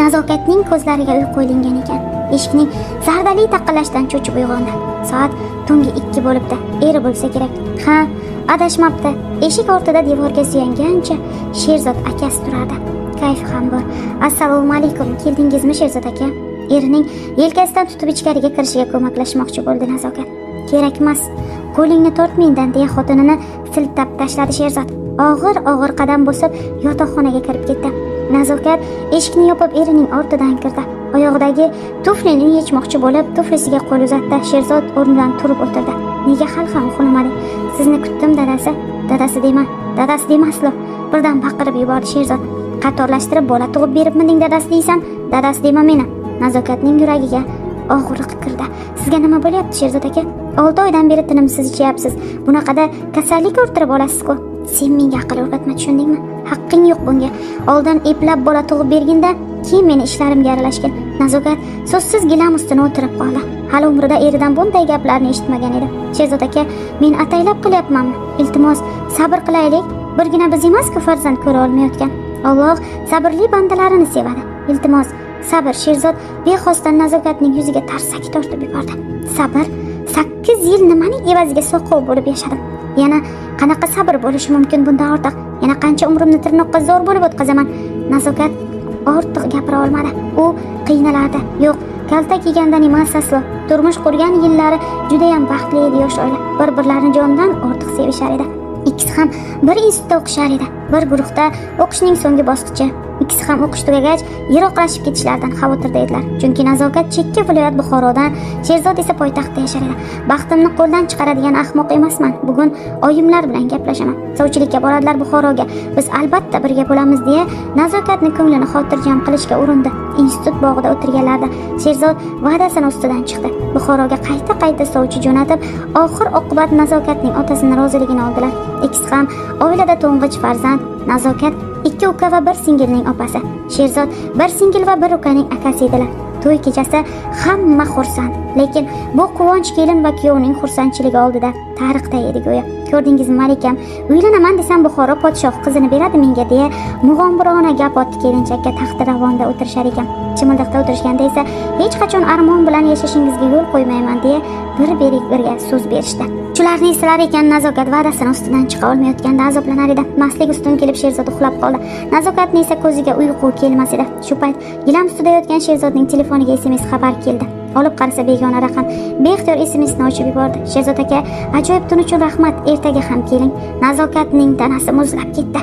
Nazokatning ko'zlariga uyqu ilingan ekan. Eshikning zardali taqillashidan cho'chib uyg'ondi. Soat tungi 2 bo'libdi. Eri bo'lsa kerak. Ha, adashmabdi. Eshik ortida devorga suyangancha Sherzod akasi turardi. Kayfi ham bor. Assalomu alaykum. Keldingizmi Sherzod aka? Erining yelkasidan tutib ichkariga kirishiga ko'maklashmoqchi bo'ldi Nazokat. Kerak emas. Qo'lingni tortmaydan deya xotinini siltab tashladi Sherzod. Og'ir qadam bosib yotoqxonaga kirib ketdi. Nazokat eshikni yopib erining ortidan kirdi. Oyog'idagi tuflini yechmoqchi bo'lib, tuflisiga qo'l uzatdi. Sherzod o'rnidan turib o'tirdi. Nega hali ham uxlamading? Sizni kutdim dadasi. Dadasi demaslo. Birdan baqirib yubordi Sherzod. Qatorlashtirib bola tug'ib beribmiding dadasi deysan? Dadasi dema meni. Nazokatning yuragiga og'riq kirdi. Sizga nima bo'lyapti Sherzod aka? 6 oydan beri tinimsiz ichyapsiz. Bunaqada kasallik orttirib olasiz-ku. Sen menga aql o'rgatma, tushundingmi? Haqqing yo'q bunga. Oldin eplab bola tug'ib berginda, keyin meni ishlarimga aralashgan. Nazokat so'zsiz gilam ustida o'tirib qoldi. Hali umrida eridan bunday gaplarni eshitmagan edi. Sherzod aka, men ataylab qilyapmanmi? Iltimos, sabr qilaylik. Birgina biz emas-ku farzand ko'ra olmayotgan. Alloh sabrli bandalarini sevadi. Iltimos, sabr. Sherzod bexosdan Nazokatning yuziga tarsaki tortib yubordi. Sabr? 8 yil nimaning evaziga soqov bo'lib yashadim. Yana qanaqa sabr bo'lishi mumkin bundan ortiq? Yana qancha umrimni tirnoqqa zo'r bo'lib o'tkazaman? Nazokat ortiq gapira olmadi. U qiynalardi. Yo'q, kaltak yegandan emas aslo. Turmush qurgan yillari juda ham baxtli edi yosh oila. Bir-birlarini jondan ortiq sevishar edi. Ikkisi ham bir institutda o'qishar edi. Bir guruhda o'qishning so'nggi bosqichi. Ikkisi ham o'qish tugagach yiroqlashib ketishlaridan xavotirda edilar. Chunki Nazokat chekka viloyat Buxorodan, Sherzod esa poytaxtda yashar edi. Baxtimni qo'ldan chiqaradigan ahmoq emasman. Bugun oyimlar bilan gaplashaman. Sovchilikka boradilar Buxoroga. Biz albatta birga bo'lamiz deya Nazokatni ko'nglini xotirjam qilishga urindi. Institut bog'ida o'tirganlarda Sherzod va'dasini ustidan chiqdi. Buxoroga qayta sovchi jo'natib, oxir oqibat Nazokatning otasining roziligini oldilar. Ikkisi ham oilada to'ng'ich farzand. Nazokat 2 uka va 1 singilning opasi. Sherzod 1 singil va 1 ukaning akasi edilar. To'y kechasi hamma xursand, lekin bu quvonch kelin va kuyovning xursandchiligi oldida tariqday edi go'yo. Ko'rdingizmi malikam, uylanaman desam Buxoro podshoh qizini beradi menga deya mug'ombirona gap otdi kelinchakka taxti ravonda o'tirishar ekan. Chimildiqda o'tirishganda esa hech qachon armon bilan yashashingizga yo'l qo'ymayman deya bir-biriga so'z berishdi. Shularni esalar ekan Nazokat va'dasini ustidan chiqa olmayotganda azoblanar edi. Mastlik ustun kelib Sherzod uxlab qoldi. Nazokatning esa ko'ziga uyqu kelmas edi. Shu payt gilam ustida yotgan Sherzodning telefoniga SMS xabar keldi. Olib qarasa begona raqam. Beixtiyor SMSni ochib yubordi. Sherzod aka, ajoyib tun uchun rahmat. Ertaga ham keling. Nazokatning tanasi muzlab ketdi.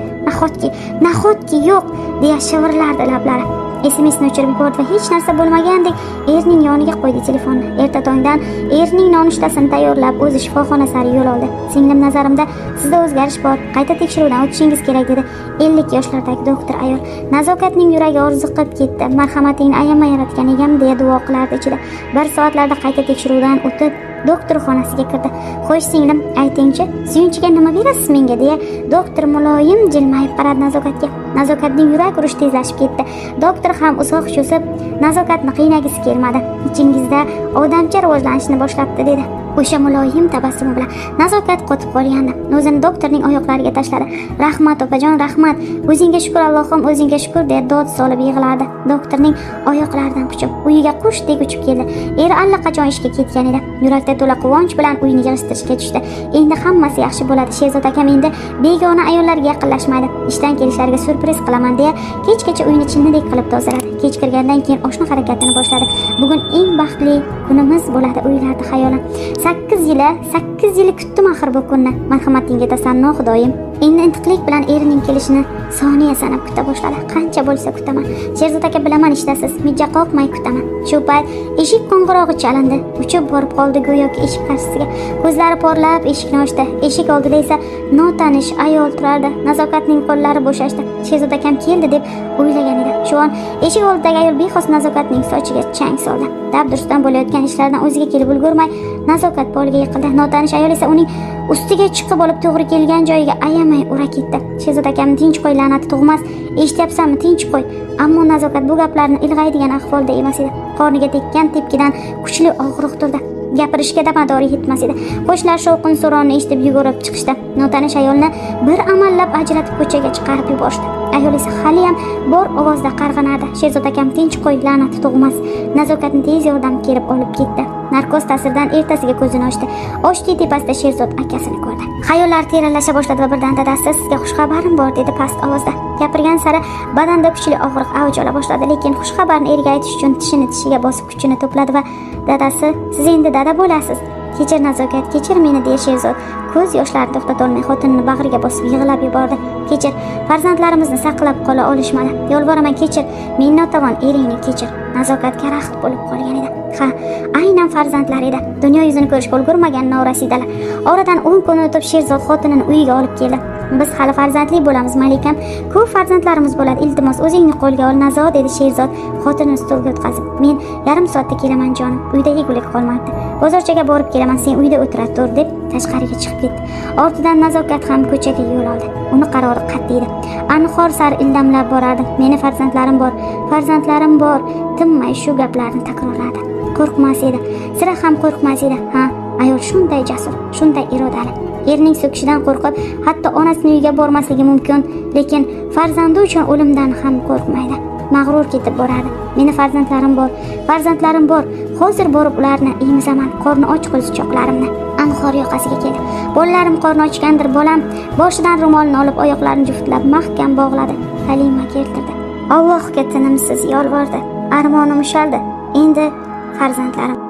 Nahotki yo'q deya shivirlardi lablari. SMSni o'chirib yubordi va hech narsa bo'lmagandek erining yoniga qo'ydi telefonni. Erta tongdan erining nonushtasini tayyorlab o'zi shifoxona sari yo'l oldi. Singlim, nazarimda sizda o'zgarish bor. Qayta tekshiruvdan o'tishingiz kerak dedi 50 yoshlardagi doktor ayol. Nazokatning yuragi orziqib ketdi. Marhamatingni ayama yaratgan egam deya duo qilardi ichida. 1 soatlarda qayta tekshiruvdan o'tib doktor xonasiga kirdi. Xo'sh singlim, aytingchi, suyunchiga nima berasiz menga deya doktor muloyim jilmayib qaradi Nazokatga. Nazokatning yurak urishi tezlashib ketdi. Doktor ham uzoq cho'sib, Nazokatni qiynagisi kelmadi. Ichingizda odamcha rivojlanishni boshlabdi dedi. O'sha muloyim tabassum bilan Nazokat qotib qolgandi. O'zini doktorning oyoqlariga tashladi. Rahmat opajon, rahmat. O'zingga shukr Allohim, o'zingga shukr deb dod solib yig'lardi. Doktorning oyoqlaridan quchib, uyiga qushdek uchib keldi. Eri allaqachon ishga ketgan edi. Yurakda to'la quvonch bilan uyni yig'ishtirishga tushdi. Endi hammasi yaxshi bo'ladi. Sherzod akam endi begona ayollarga yaqinlashmaydi. Ishdan kelishlariga surpriz qilaman deya kechgacha uyni chinnidek qilib tozaladi. Kech kirgandan keyin oshna harakatini boshladi. Bugun eng baxtli kunimiz bo'ladi o'ylardi xayolan. 8 yil kutdim axir bu kunni. Marhamatingga tasanno Xudoyim. Endi intiqlik bilan erining kelishini soniya sanab kuta boshladi. Qancha bo'lsa kutaman. Sherzod aka, bilaman ishtasiz. Mijja qoqmay kutaman. Shu payt eshik qo'ng'irog'i chalindi. Uchib borib qoldi go'yoki eshik qarshisiga. Ko'zlari porlab eshikni ochdi. Eshik oldida esa notanish ayol turardi. Nazokatning qo'llari bo'shashdi. Sherzod akam keldi deb o'ylagan edi. Shu on eshik oldidagi ayol bexos Nazokatning sochiga chang soldi. Dabdurustdan bo'layotgan ishlardan o'ziga kelib ulgurmay Nazokat poliga yiqildi. Notanish ayol esa uning ustiga chiqib olib to'g'ri kelgan joyiga ayamay ura ketdi. Sherzod akam, tinch qo'y, la'nati tug'mas. Eshityapsanmi, tinch qo'y. Ammo Nazokat bu gaplarni ilg'aydigan ahvolda emas edi. Qorniga tekkan tepkidan kuchli og'riq turdi. Gapirishga damadori yetmas edi. Qo'shnilar shovqin suronini eshitib yugurib chiqishdi. Notanish ayolni bir amallab ajratib ko'chaga chiqarib yuborishdi. Ayol esa haliyam bor ovozda qarg'anardi. Sherzod akam tinch qo'y, la'nati tug'mas. Nazokatni tez yordam kelib olib ketdi. Narkoz ta'siridan ertasiga ko'zini ochdi. Ochdi, tepasida Sherzod akasini ko'rdi. Xayollar teranlasha boshladi va birdan dadasi sizga xushxabarim bor dedi past ovozda. Gapirgan sari badanda kuchli og'riq avj ola boshladi, lekin xushxabarni eriga aytish uchun tishini tishiga bosib kuchini to'pladi va dadasi, siz endi dada bo'lasiz. Kechir Nazokat, kechir meni deya Sherzod ko'z yoshlarini to'xtatolmay xotinini bag'riga bosib yig'lab yubordi. Kechir, farzandlarimizni saqlab qola olishmadi. Yolvoraman, kechir, men notavon eringni kechir. Nazokat karaxt bo'lib qolgan edi. Ha, aynan farzandlar edi. Dunyo yuzini ko'rishga ulgurmagan norasidalar. Oradan 10 kun o'tib Sherzod xotinini uyiga olib keldi. Biz hali farzandli bo'lamiz, malikam. Ko'p farzandlarimiz bo'ladi. Iltimos, o'zingni qo'lga ol, Nazo, dedi Sherzod xotinini stolga o'tkazib. Men yarim soatda kelaman jonim. Uyda yegulik qolmabdi. Bozorchaga borib kelaman, sen uyda o'tira tur, deb tashqariga chiqib ketdi. Ortidan Nazokat ham ko'chaga yo'l oldi. Uni qarori qat'iy edi. Anhor sari ildamlab borardi. Meni farzandlarim bor, tinmay shu gaplarni takrorlardi. Qo'rqmas edi. Sira ham qo'rqmas edi. Ha, ayol shunday jasur, shunday irodali. Erining so'kishidan qo'rqib, hatto onasining uyiga bormasligi mumkin, lekin farzandi uchun o'limdan ham qo'rqmaydi. Mag'rur ketib boradi. Meni farzandlarim bor. Hozir borib ularni emizaman, qorni och qo'zichoqlarimni. Anhor yoqasiga keldi. Bolalarim qorni ochgandir, bolam boshidan ro'molini olib, oyoqlarini juftlab mahkam bog'ladi. Halima keltirdi. Allohga tinimsiz yolvordi. Armonim ushaldi. Endi farzandlarim